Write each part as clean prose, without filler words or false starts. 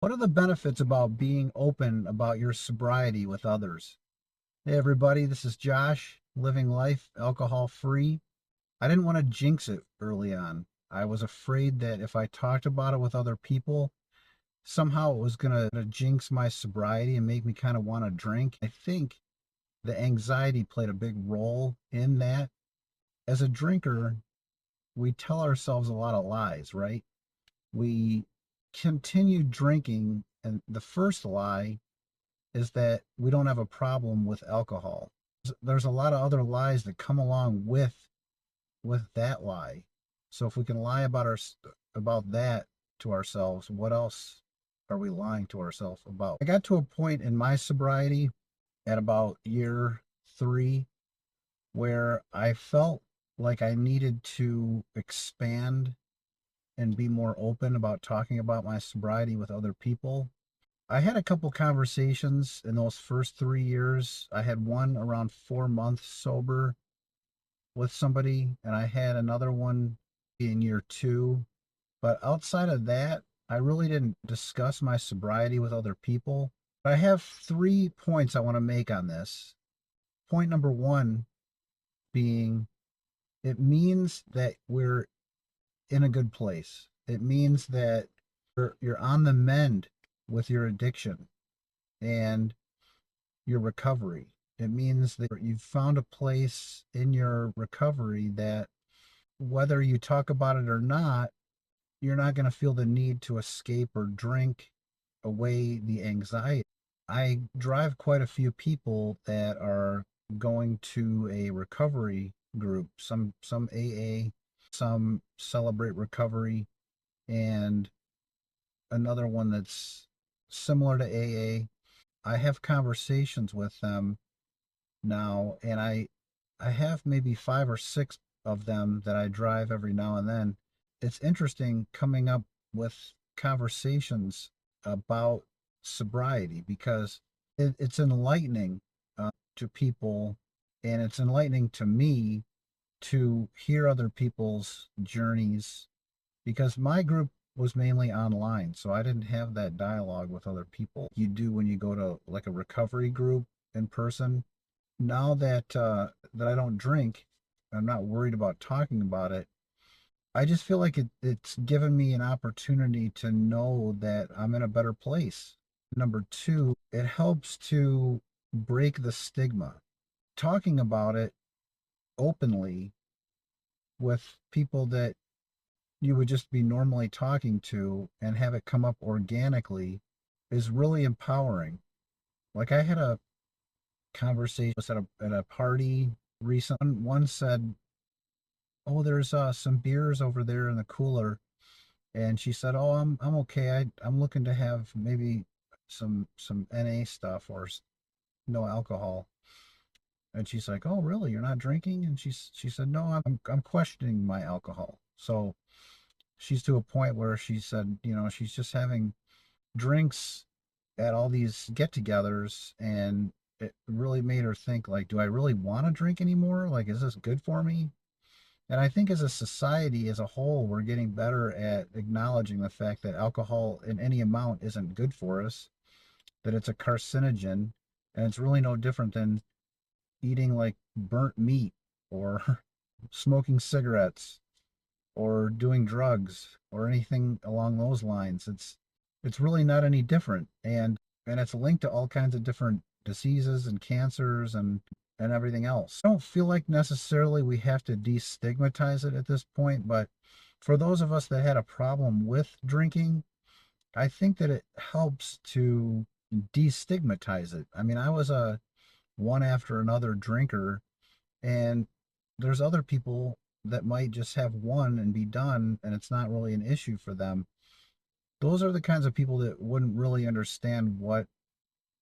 What are the benefits about being open about your sobriety with others? Hey, everybody, this is Josh, living life alcohol free. I didn't want to jinx it early on. I was afraid that if I talked about it with other people, somehow it was going to jinx my sobriety and make me kind of want to drink. I think the anxiety played a big role in that. As a drinker, we tell ourselves a lot of lies, right? We continue drinking, and the first lie is that we don't have a problem with alcohol. There's a lot of other lies that come along with that lie. So if we can lie about that to ourselves, what else are we lying to ourselves about? I got to a point in my sobriety at about year 3 where I felt like I needed to expand and be more open about talking about my sobriety with other people. I had a couple conversations in those first 3 years. I had one around 4 months sober with somebody, and I had another one in year 2. But outside of that, I really didn't discuss my sobriety with other people. But I have 3 points I want to make on this. Point number one being it means that we're in a good place. It means that you're on the mend with your addiction and your recovery. It means that you've found a place in your recovery that whether you talk about it or not, you're not going to feel the need to escape or drink away the anxiety. I drive quite a few people that are going to a recovery group, some AA, some Celebrate Recovery, and another one that's similar to AA. I have conversations with them now, and I have maybe 5 or 6 of them that I drive every now and then. It's interesting coming up with conversations about sobriety because it's enlightening to people, and it's enlightening to me to hear other people's journeys because my group was mainly online, so I didn't have that dialogue with other people you do when you go to like a recovery group in person. Now that I don't drink, I'm not worried about talking about it. I just feel like it's given me an opportunity to know that I'm in a better place. Number two, it helps to break the stigma. Talking about it openly with people that you would just be normally talking to and have it come up organically is really empowering. Like I had a conversation at a party recently. One said, "Oh, there's some beers over there in the cooler," and she said, "Oh, I'm okay. I'm looking to have maybe some NA stuff or no alcohol." And she's like, "Oh, really? You're not drinking?" And she said, "No, I'm questioning my alcohol." So she's to a point where she said, she's just having drinks at all these get-togethers, and it really made her think, like, do I really want to drink anymore? Like, is this good for me? And I think as a society as a whole, we're getting better at acknowledging the fact that alcohol in any amount isn't good for us, that it's a carcinogen, and it's really no different than eating like burnt meat or smoking cigarettes or doing drugs or anything along those lines. It's really not any different, and it's linked to all kinds of different diseases and cancers and everything else. I don't feel like necessarily we have to destigmatize it at this point, but for those of us that had a problem with drinking, I think that it helps to destigmatize it. I mean, I was a one after another drinker, and there's other people that might just have one and be done, and it's not really an issue for them. Those are the kinds of people that wouldn't really understand what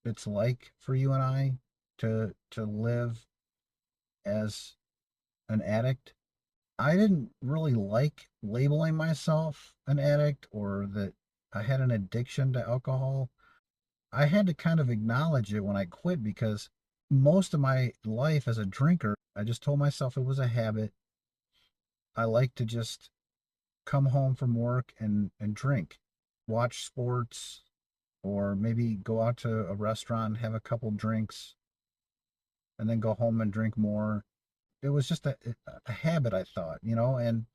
it's like for you and I to live as an addict. I didn't really like labeling myself an addict or that I had an addiction to alcohol. I had to kind of acknowledge it when I quit because most of my life as a drinker, I just told myself it was a habit. I like to just come home from work and drink, watch sports, or maybe go out to a restaurant and have a couple drinks and then go home and drink more. It was just a habit, I thought, and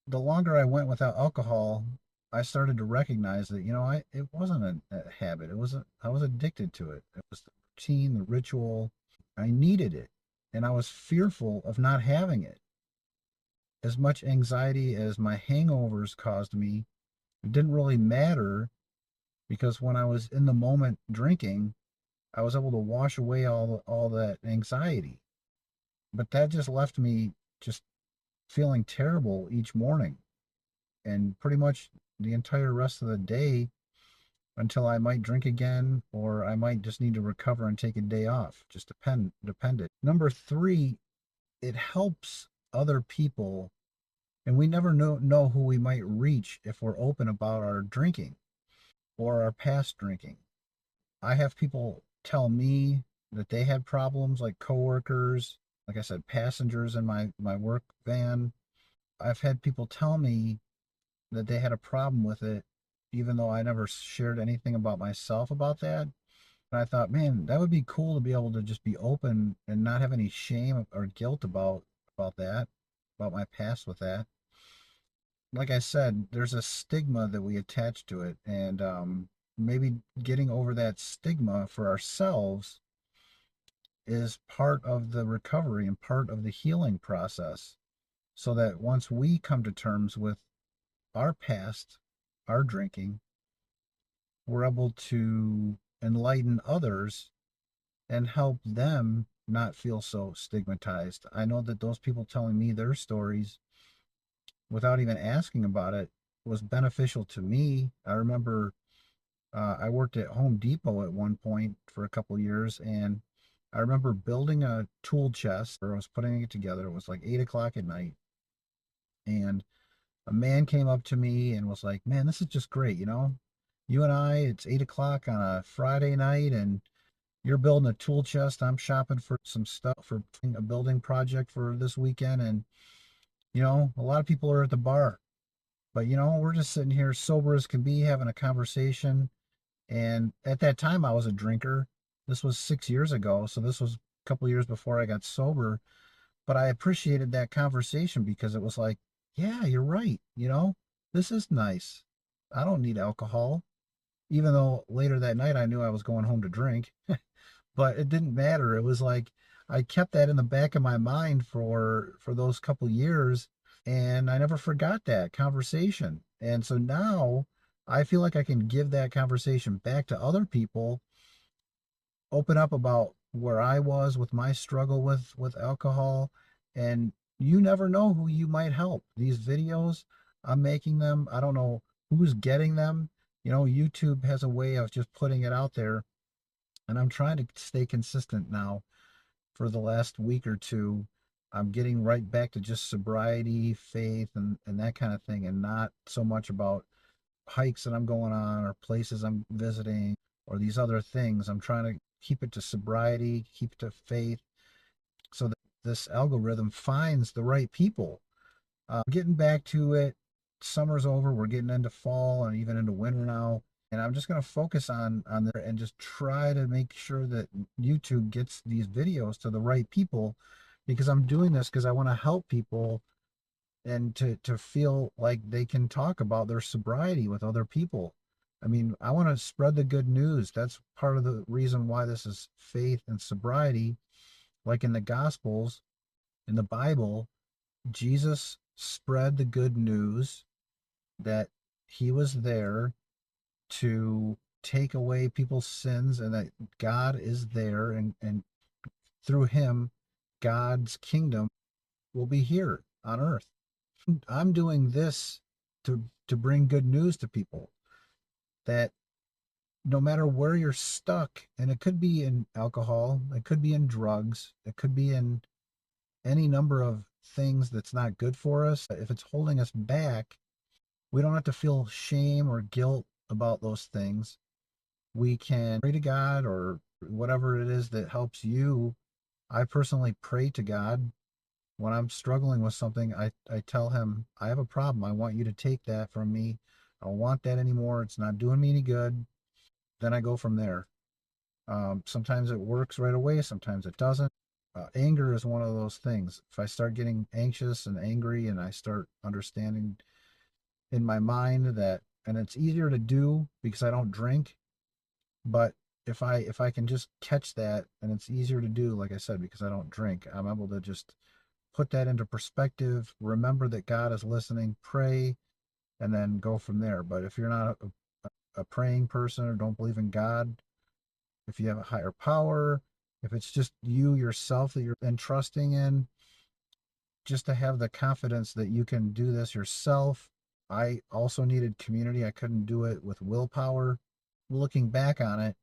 the longer I went without alcohol, I started to recognize that, it wasn't a habit. I was addicted to it. It was the routine, the ritual. I needed it. And I was fearful of not having it. As much anxiety as my hangovers caused me, it didn't really matter because when I was in the moment drinking, I was able to wash away all that anxiety. But that just left me just feeling terrible each morning and pretty much the entire rest of the day until I might drink again or I might just need to recover and take a day off. Just depended. Number three, it helps other people, and we never know who we might reach if we're open about our drinking or our past drinking. I have people tell me that they had problems, like coworkers, like I said, passengers in my work van. I've had people tell me that they had a problem with it, even though I never shared anything about myself about that. And I thought, man, that would be cool to be able to just be open and not have any shame or guilt about that, about my past with that. Like I said, there's a stigma that we attach to it, and maybe getting over that stigma for ourselves is part of the recovery and part of the healing process. So that once we come to terms with our past, our drinking, we're able to enlighten others and help them not feel so stigmatized. I know that those people telling me their stories without even asking about it was beneficial to me. I remember I worked at Home Depot at one point for a couple of years, and I remember building a tool chest, or I was putting it together. It was like 8 o'clock at night, and a man came up to me and was like, "Man, this is just great, You and I, it's 8 o'clock on a Friday night, and you're building a tool chest. I'm shopping for some stuff for a building project for this weekend, and a lot of people are at the bar, but we're just sitting here sober as can be, having a conversation." And at that time, I was a drinker. This was 6 years ago, so this was a couple years before I got sober. But I appreciated that conversation because it was like, yeah, you're right. This is nice. I don't need alcohol. Even though later that night I knew I was going home to drink, but it didn't matter. It was like I kept that in the back of my mind for those couple years, and I never forgot that conversation. And so now I feel like I can give that conversation back to other people, open up about where I was with my struggle with alcohol, and you never know who you might help. These videos, I'm making them. I don't know who's getting them. YouTube has a way of just putting it out there, and I'm trying to stay consistent now for the last week or two. I'm getting right back to just sobriety, faith, and that kind of thing, and not so much about hikes that I'm going on or places I'm visiting or these other things. I'm trying to keep it to sobriety, keep it to faith, so that this algorithm finds the right people. Getting back to it, summer's over. We're getting into fall and even into winter now. And I'm just going to focus on there and just try to make sure that YouTube gets these videos to the right people, because I'm doing this because I want to help people and to feel like they can talk about their sobriety with other people. I mean, I want to spread the good news. That's part of the reason why this is faith and sobriety. Like in the Gospels, in the Bible, Jesus spread the good news that he was there to take away people's sins and that God is there, and through him, God's kingdom will be here on earth. I'm doing this to bring good news to people, that no matter where you're stuck, and it could be in alcohol, it could be in drugs, it could be in any number of things that's not good for us. If it's holding us back, we don't have to feel shame or guilt about those things. We can pray to God or whatever it is that helps you. I personally pray to God when I'm struggling with something. I tell him, I have a problem. I want you to take that from me. I don't want that anymore. It's not doing me any good. then I go from there. Sometimes it works right away, sometimes it doesn't. Anger is one of those things. If I start getting anxious and angry and I start understanding in my mind that, and it's easier to do because I don't drink, but if I can just catch that, and it's easier to do, like I said, because I don't drink, I'm able to just put that into perspective, remember that God is listening, pray, and then go from there. But if you're not a praying person or don't believe in God, if you have a higher power, if it's just you yourself that you're entrusting in, just to have the confidence that you can do this yourself. I also needed community. I couldn't do it with willpower. Looking back on it,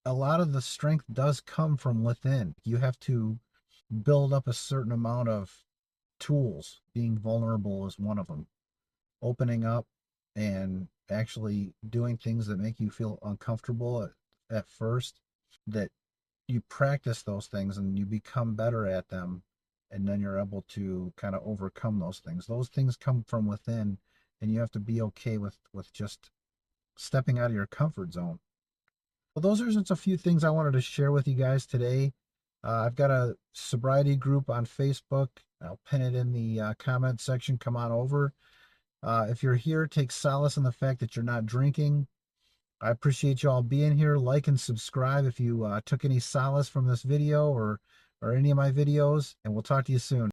a lot of the strength does come from within. You have to build up a certain amount of tools. Being vulnerable is one of them. Opening up and actually doing things that make you feel uncomfortable at first, that you practice those things and you become better at them, and then you're able to kind of overcome those things come from within, and you have to be okay with just stepping out of your comfort zone. Well, those are just a few things I wanted to share with you guys today. I've got a sobriety group on Facebook. I'll pin it in the comment section. Come on over. If you're here, take solace in the fact that you're not drinking. I appreciate you all being here. Like and subscribe if you took any solace from this video or any of my videos, and we'll talk to you soon.